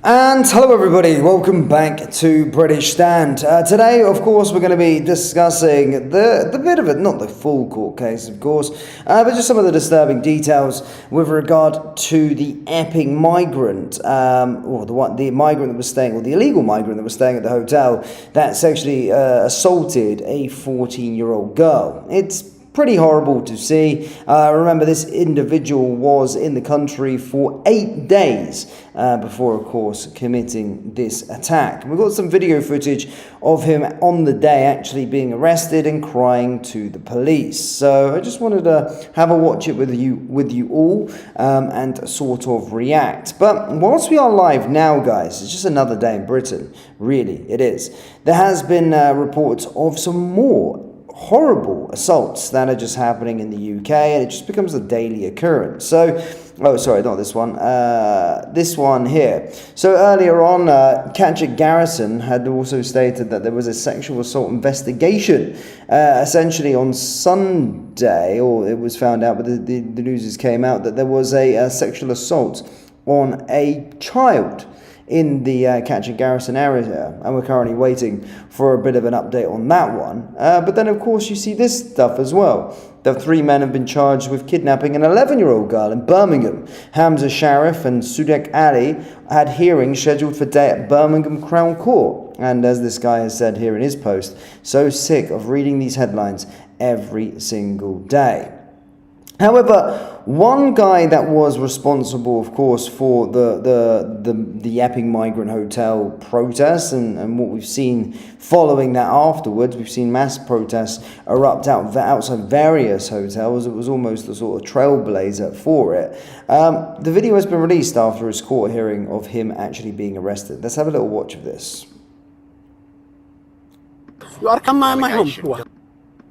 And hello everybody, welcome back to British Stand. Today, of course, we're going to be discussing the bit of it, not the full court case, of course, but just some of the disturbing details with regard to the Eppin migrant, or the migrant that was staying, or the illegal migrant that was staying at the hotel that sexually assaulted a 14-year-old girl. It's pretty horrible to see. Remember, this individual was in the country for 8 days before, of course, committing this attack. We've got some video footage of him on the day actually being arrested and crying to the police. So I just wanted to have a watch it with you all and sort of react. But whilst we are live now, guys, it's just another day in Britain. Really, it is. There has been reports of some more horrible assaults that are just happening in the UK, and it just becomes a daily occurrence. So, oh, sorry, not this one. This one here. So earlier on, Catchett Garrison had also stated that there was a sexual assault investigation. Essentially on Sunday, or it was found out, but the news came out that there was a sexual assault on a child in the Catchett Garrison area, and we're currently waiting for a bit of an update on that one. But then, of course, you see this stuff as well. The 3 men have been charged with kidnapping an 11-year-old girl in Birmingham. Hamza Sharif and Sudek Ali had hearings scheduled for today at Birmingham Crown Court. And as this guy has said here in his post, so sick of reading these headlines every single day. However, one guy that was responsible, of course, for the Eppin Migrant Hotel protests and what we've seen following that afterwards, we've seen mass protests erupt outside various hotels. It was almost a sort of trailblazer for it. The video has been released after his court hearing of him actually being arrested. Let's have a little watch of this. You are coming my home.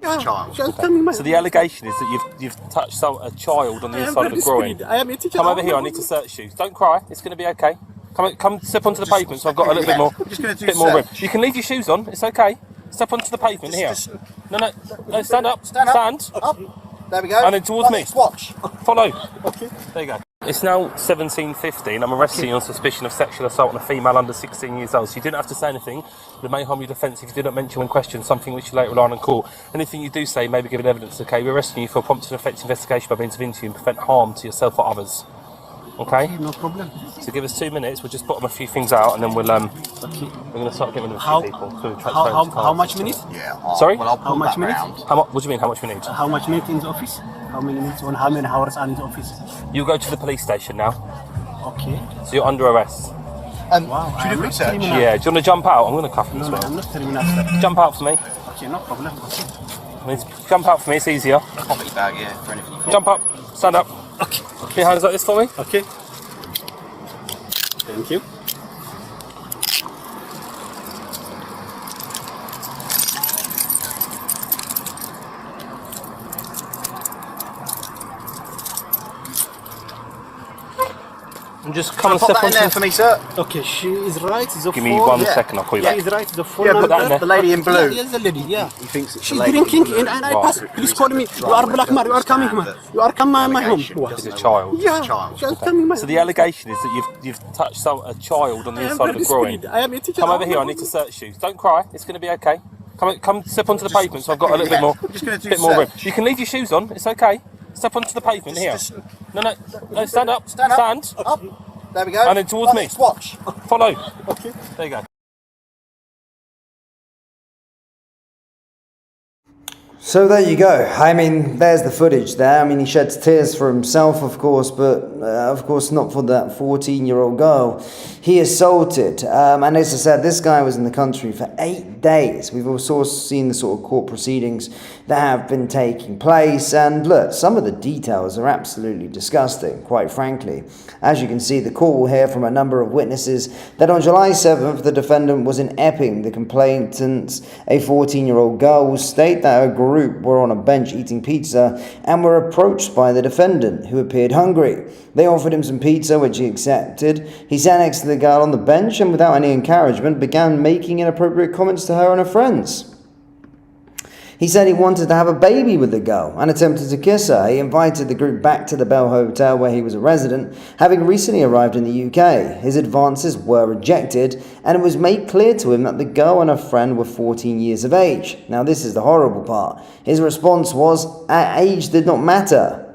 Child. So the allegation is that you've touched a child on the inside of the groin. Come over here, I need to search you. Don't cry, it's going to be okay. Come step onto the pavement so I've got a little bit more room. You can leave your shoes on, it's okay. Step onto the pavement here. No, stand up. Stand up. There we go. And then towards me. Watch. Follow. Okay. There you go. It's now 17:50 and I'm arresting you on suspicion of sexual assault on a female under 16 years old. So you didn't have to say anything. It may harm your defence if you didn't mention in question something which you later rely on in court. Anything you do say may be given evidence, okay? We're arresting you for prompt and effective investigation by means of interview and prevent harm to yourself or others. Okay? No problem. So give us 2 minutes, we'll just put a few things out and then we're going to start getting rid of a few people. How much minutes? Yeah. Sorry? Well, how much minutes? What do you mean, how much we need? How much minutes in the office? How many minutes on how many hours are in the office? You go to the police station now. Okay. So you're under arrest. Wow. Should you do research? Yeah, do you want to jump out? I'm going to cuff you as well. I'm not telling you that. Jump out for me. Okay, no problem. Okay. Jump out for me, it's easier. Pocket bag, yeah, for anything. Jump up, stand up. Okay. Put your hands like this for me. Okay. Thank you. And just come and put step that in there for me, sir. Okay, she is right. Give me 1 second, I'll call you Yeah, back. is right. The phone Yeah, number. put that in there. The lady in blue. Yes, the lady. Yeah. He thinks it's She's the lady drinking, in blue. and I pass. Please call me. You are black man. You are coming, man. You are coming my home. It's a child. Yeah. She's coming my. So the allegation is that you've touched a child on the inside of the groin. I am a teacher. Come over here, I need to search you. Don't cry, it's going to be okay. Come step onto the pavement so I've got a little bit more room. You can leave your shoes on, it's okay. Step onto the pavement here. No, stand up. Stand Up. There we go. And then towards me. Watch. Follow. Okay. There you go. So there you go. I mean, there's the footage there. I mean, he sheds tears for himself, of course, but of course not for that 14-year-old girl he assaulted. And as I said, this guy was in the country for 8 days. We've also seen the sort of court proceedings that have been taking place. And look, some of the details are absolutely disgusting, quite frankly. As you can see, the court will hear from a number of witnesses that on July 7th, the defendant was in Epping. The complainant, a 14-year-old girl, will state that her group were on a bench eating pizza and were approached by the defendant, who appeared hungry. They offered him some pizza, which he accepted. He sat next to the girl on the bench and, without any encouragement, began making inappropriate comments to her and her friends. He said he wanted to have a baby with the girl and attempted to kiss her. He invited the group back to the Bell Hotel where he was a resident, having recently arrived in the UK. His advances were rejected, and it was made clear to him that the girl and her friend were 14 years of age. Now this is the horrible part. His response was, age did not matter.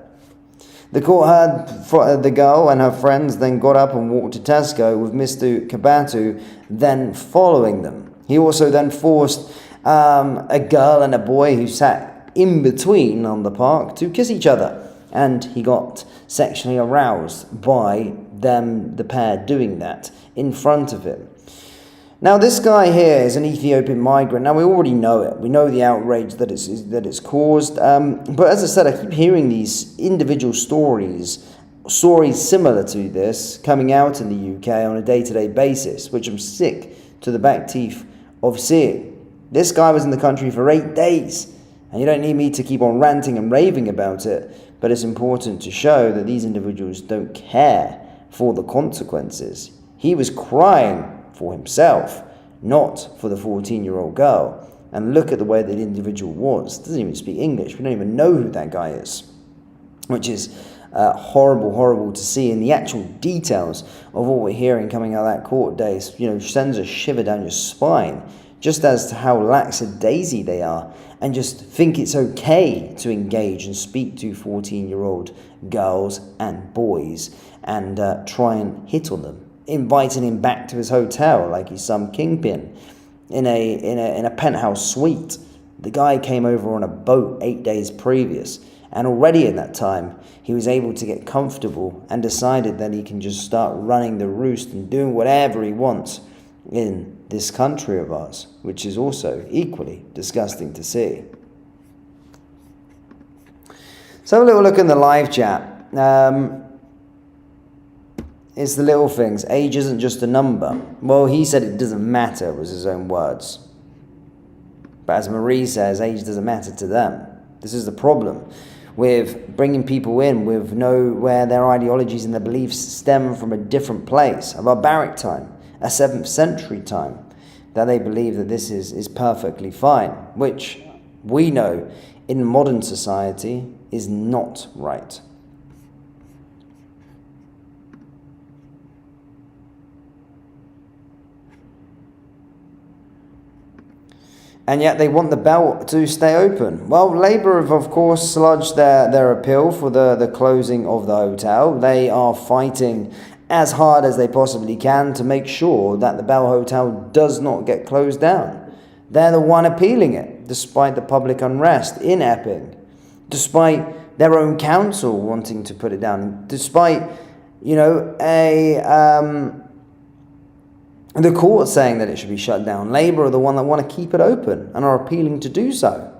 The court heard the girl and her friends then got up and walked to Tesco, with Mr. Kabatu then following them. He also then forced a girl and a boy who sat in between on the park to kiss each other, and he got sexually aroused by them, the pair, doing that in front of him. Now this guy here is an Ethiopian migrant. Now we already know it. We know the outrage that it's caused. But as I said, I keep hearing these individual stories similar to this coming out in the UK on a day-to-day basis, which I'm sick to the back teeth of seeing. This guy was in the country for 8 days, and you don't need me to keep on ranting and raving about it, but it's important to show that these individuals don't care for the consequences. He was crying for himself, not for the 14-year-old girl. And look at the way that individual was. Doesn't even speak English. We don't even know who that guy is, which is horrible to see. And the actual details of what we're hearing coming out of that court days, sends a shiver down your spine, just as to how lackadaisy they are, and just think it's okay to engage and speak to 14-year-old girls and boys and try and hit on them, inviting him back to his hotel like he's some kingpin in a penthouse suite. The guy came over on a boat 8 days previous, and already in that time he was able to get comfortable and decided that he can just start running the roost and doing whatever he wants in this country of ours, which is also equally disgusting to see. So have a little look in the live chat. It's the little things. Age isn't just a number. Well, he said it doesn't matter, was his own words. But as Marie says, age doesn't matter to them. This is the problem with bringing people in with where their ideologies and their beliefs stem from a different place, a barbaric time, a 7th century time, that they believe that this is perfectly fine, which we know in modern society is not right. And yet they want the Bell to stay open. Well, Labour have, of course, sludged their appeal for the closing of the hotel. They are fighting as hard as they possibly can to make sure that the Bell Hotel does not get closed down. They're the one appealing it, despite the public unrest in Eppin, despite their own council wanting to put it down, despite, the court saying that it should be shut down. Labour are the one that want to keep it open and are appealing to do so.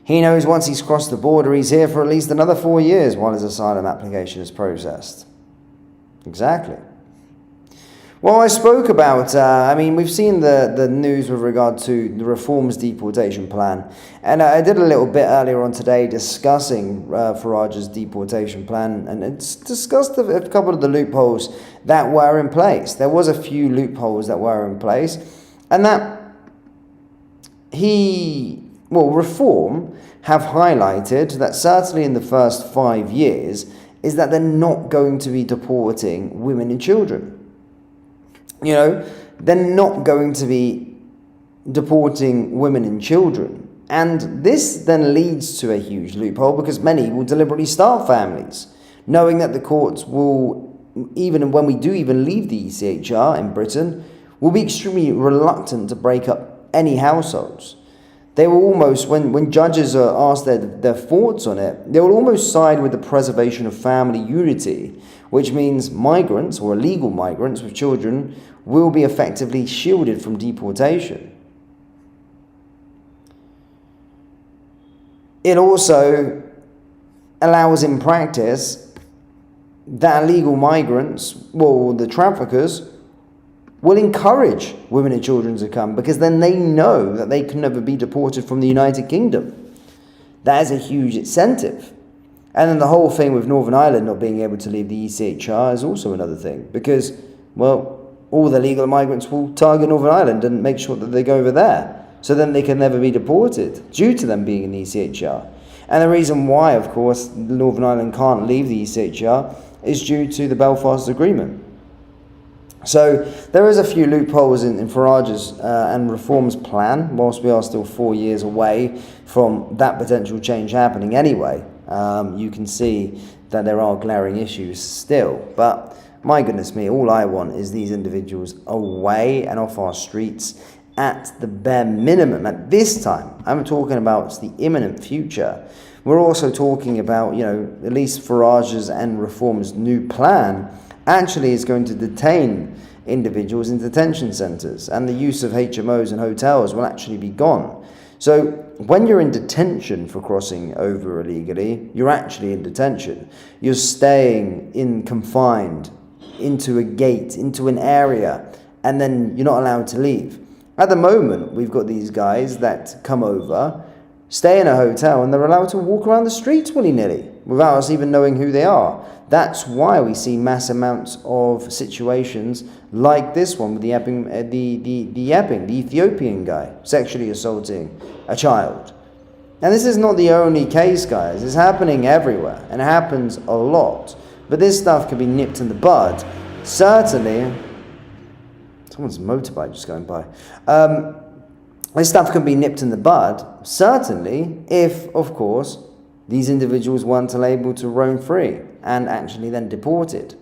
He knows once he's crossed the border, he's here for at least another 4 years while his asylum application is processed. Exactly. Well, I spoke about, we've seen the news with regard to the Reforms deportation plan. And I did a little bit earlier on today discussing Farage's deportation plan. And it's discussed a couple of the loopholes that were in place. There was a few loopholes that were in place. And that Reform have highlighted that certainly in the first 5 years is that they're not going to be deporting women and children. They're not going to be deporting women and children. And this then leads to a huge loophole because many will deliberately start families, knowing that the courts will, even when we do even leave the ECHR in Britain, will be extremely reluctant to break up any households. They will almost, when judges are asked their thoughts on it, they will almost side with the preservation of family unity, which means migrants or illegal migrants with children will be effectively shielded from deportation. It also allows in practice that illegal migrants, the traffickers, will encourage women and children to come because then they know that they can never be deported from the United Kingdom. That is a huge incentive. And then the whole thing with Northern Ireland not being able to leave the ECHR is also another thing because, all the legal migrants will target Northern Ireland and make sure that they go over there. So then they can never be deported due to them being in the ECHR. And the reason why, of course, Northern Ireland can't leave the ECHR is due to the Belfast Agreement. So there is a few loopholes in Farage's and Reform's plan, whilst we are still 4 years away from that potential change happening anyway. You can see that there are glaring issues still. But my goodness me, all I want is these individuals away and off our streets at the bare minimum. At this time, I'm talking about the imminent future. We're also talking about, at least Farage's and Reform's new plan actually is going to detain individuals in detention centres, and the use of HMOs and hotels will actually be gone. So when you're in detention for crossing over illegally, you're actually in detention. You're staying confined into a gate, into an area, and then you're not allowed to leave. At the moment, we've got these guys that come over, stay in a hotel, and they're allowed to walk around the streets willy-nilly without us even knowing who they are. That's why we see mass amounts of situations like this one with the Eppin, the Ethiopian guy sexually assaulting a child. And this is not the only case, guys. It's happening everywhere, and it happens a lot. But this stuff can be nipped in the bud. Certainly, someone's motorbike just going by. This stuff can be nipped in the bud, certainly, if, of course, these individuals weren't able to roam free and actually then deported.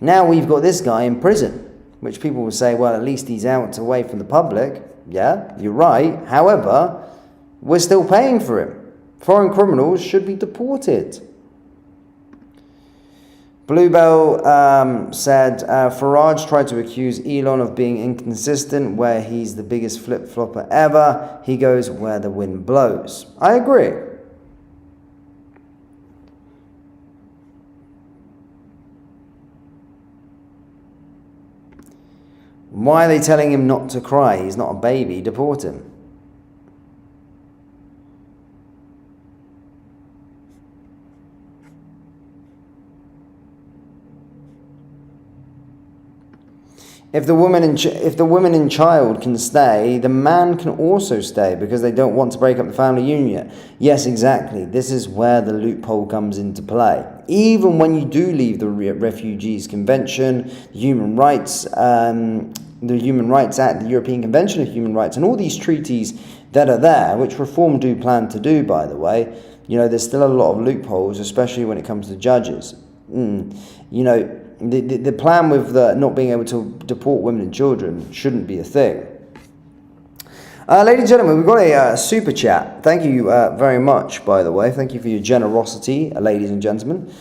Now we've got this guy in prison, which people will say, well, at least he's out away from the public. Yeah, you're right. However, we're still paying for him. Foreign criminals should be deported. Bluebell said, Farage tried to accuse Elon of being inconsistent, where he's the biggest flip-flopper ever. He goes where the wind blows. I agree. Why are they telling him not to cry? He's not a baby. Deport him. If the woman and child can stay, the man can also stay because they don't want to break up the family union. Yes, exactly. This is where the loophole comes into play. Even when you do leave the Refugees Convention, the Human Rights Act, the European Convention of Human Rights, and all these treaties that are there, which Reform do plan to do, by the way, there's still a lot of loopholes, especially when it comes to judges. The plan with not being able to deport women and children shouldn't be a thing. Ladies and gentlemen, we've got a super chat. Thank you very much, by the way. Thank you for your generosity, ladies and gentlemen.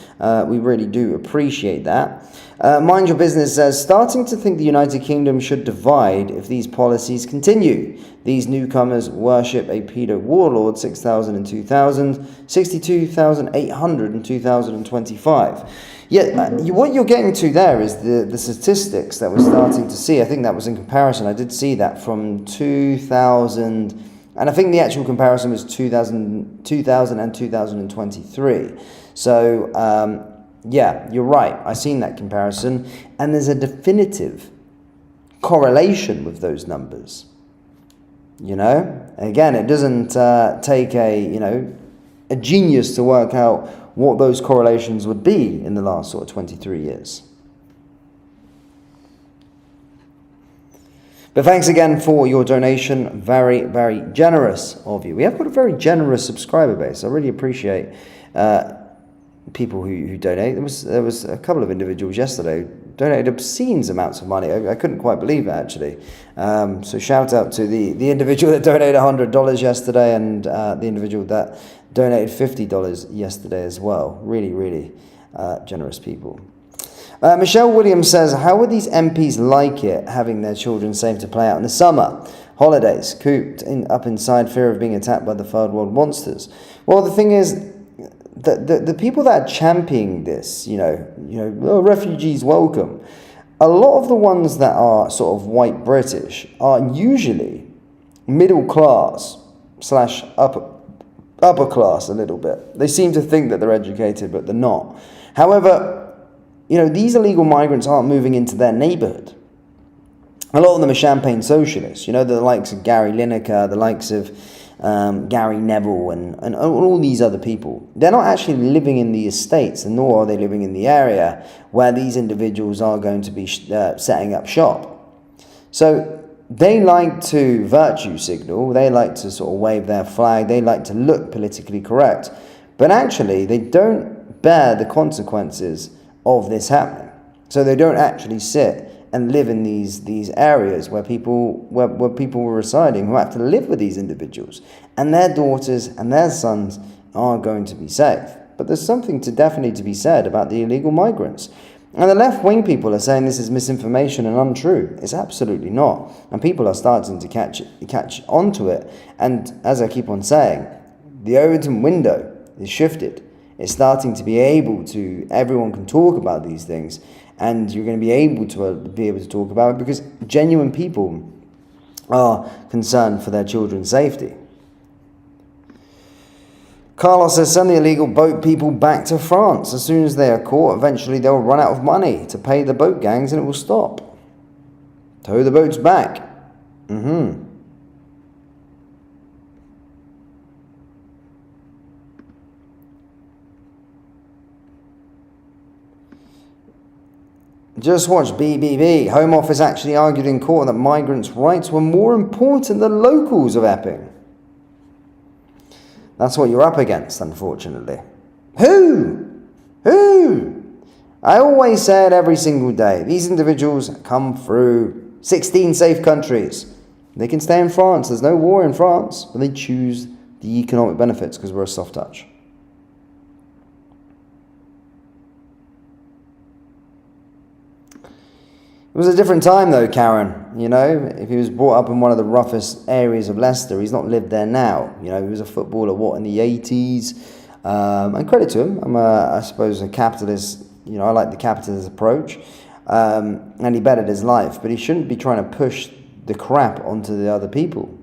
We really do appreciate that. Mind Your Business says, starting to think the United Kingdom should divide if these policies continue. These newcomers worship a pedo warlord, 6,000 in 2000, 62,800 in 2025. Yeah, what you're getting to there is the statistics that we're starting to see. I think that was in comparison. I did see that from 2000, and I think the actual comparison was 2000 and 2023. So, yeah, you're right. I've seen that comparison, and there's a definitive correlation with those numbers. Again, it doesn't take a genius to work out what those correlations would be in the last sort of 23 years. But thanks again for your donation. Very, very generous of you. We have got a very generous subscriber base. I really appreciate people who donate. There was a couple of individuals yesterday who donated obscene amounts of money. I couldn't quite believe it, actually. So shout out to the individual that donated $100 yesterday, and the individual that donated $50 yesterday as well. Really, really generous people. Michelle Williams says, how would these MPs like it having their children safe to play out in the summer? Holidays, cooped up inside, fear of being attacked by the third world monsters. Well, the thing is, the people that are championing this, refugees welcome, a lot of the ones that are sort of white British are usually middle class / upper class a little bit. They seem to think that they're educated, but they're not. However, these illegal migrants aren't moving into their neighborhood. A lot of them are champagne socialists, you know, the likes of Gary Lineker, the likes of Gary Neville and all these other people. They're not actually living in the estates, and nor are they living in the area where these individuals are going to be setting up shop. So they like to virtue signal, they like to sort of wave their flag, they like to look politically correct, but actually they don't bear the consequences of this happening. So they don't actually sit and live in these areas where people were residing, who have to live with these individuals, and their daughters and their sons are going to be safe. But there's something definitely to be said about the illegal migrants. And the left-wing people are saying this is misinformation and untrue. It's absolutely not. And people are starting to catch onto it. And as I keep on saying, the Overton window is shifted. It's starting to be able to, everyone can talk about these things, and you're going to be able to talk about it because genuine people are concerned for their children's safety. Carlos says, send the illegal boat people back to France. As soon as they are caught, eventually they'll run out of money to pay the boat gangs and it will stop. Tow the boats back. Just watch BBB. Home Office actually argued in court that migrants' rights were more important than locals of Eppin. That's what you're up against, unfortunately. Who? I always say it every single day. These individuals come through 16 safe countries. They can stay in France. There's no war in France, but they choose the economic benefits because we're a soft touch. It was a different time though, Karen. You know, if he was brought up in one of the roughest areas of Leicester, he's not lived there now. You know, he was a footballer, in the 80s? And credit to him. I suppose, a capitalist. You know, I like the capitalist approach. And he bettered his life. But he shouldn't be trying to push the crap onto the other people.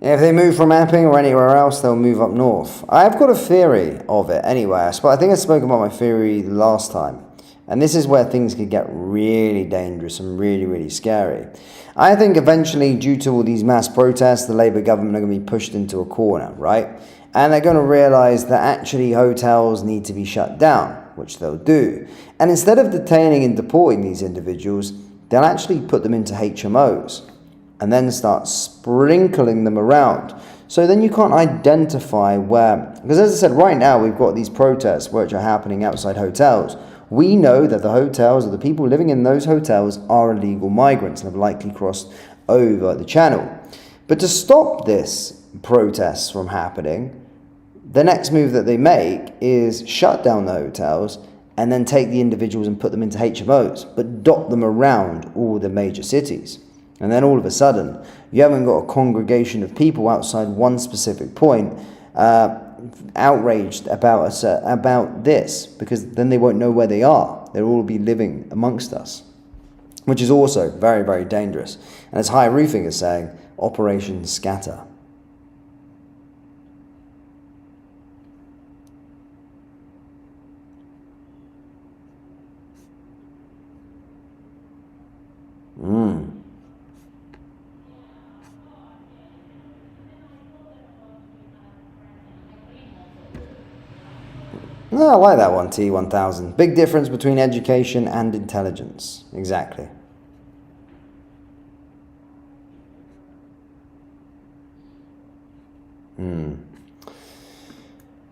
If they move from Epping or anywhere else, they'll move up north. I've got a theory of it anyway. I think I spoke about my theory last time. And this is where things could get really dangerous and really, really scary. I think eventually, due to all these mass protests, the Labour government are going to be pushed into a corner, right? And they're going to realise that actually hotels need to be shut down, which they'll do. And instead of detaining and deporting these individuals, they'll actually put them into HMOs. And then start sprinkling them around. So then you can't identify where, because as I said, right now we've got these protests which are happening outside hotels. We know that the hotels, or the people living in those hotels, are illegal migrants and have likely crossed over the channel. But to stop this protests from happening, the next move that they make is shut down the hotels and then take the individuals and put them into HMOs, but dot them around all the major cities. And then all of a sudden, you haven't got a congregation of people outside one specific point outraged about this, because then they won't know where they are. They'll all be living amongst us, which is also very, very dangerous. And as High Roofing is saying, Operation Scatter. No, I like that one, T1000. Big difference between education and intelligence. Exactly.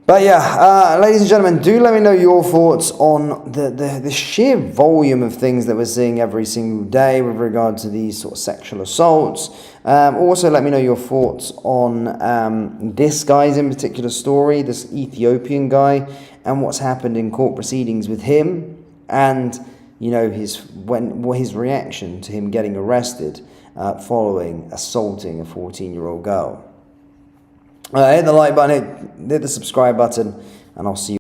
But yeah, ladies and gentlemen, do let me know your thoughts on the sheer volume of things that we're seeing every single day with regard to these sort of sexual assaults. Also, let me know your thoughts on this guy's in particular story, this Ethiopian guy, and what's happened in court proceedings with him, and you know his reaction to him getting arrested following assaulting a 14-year-old girl. Hit the like button, hit the subscribe button, and I'll see you.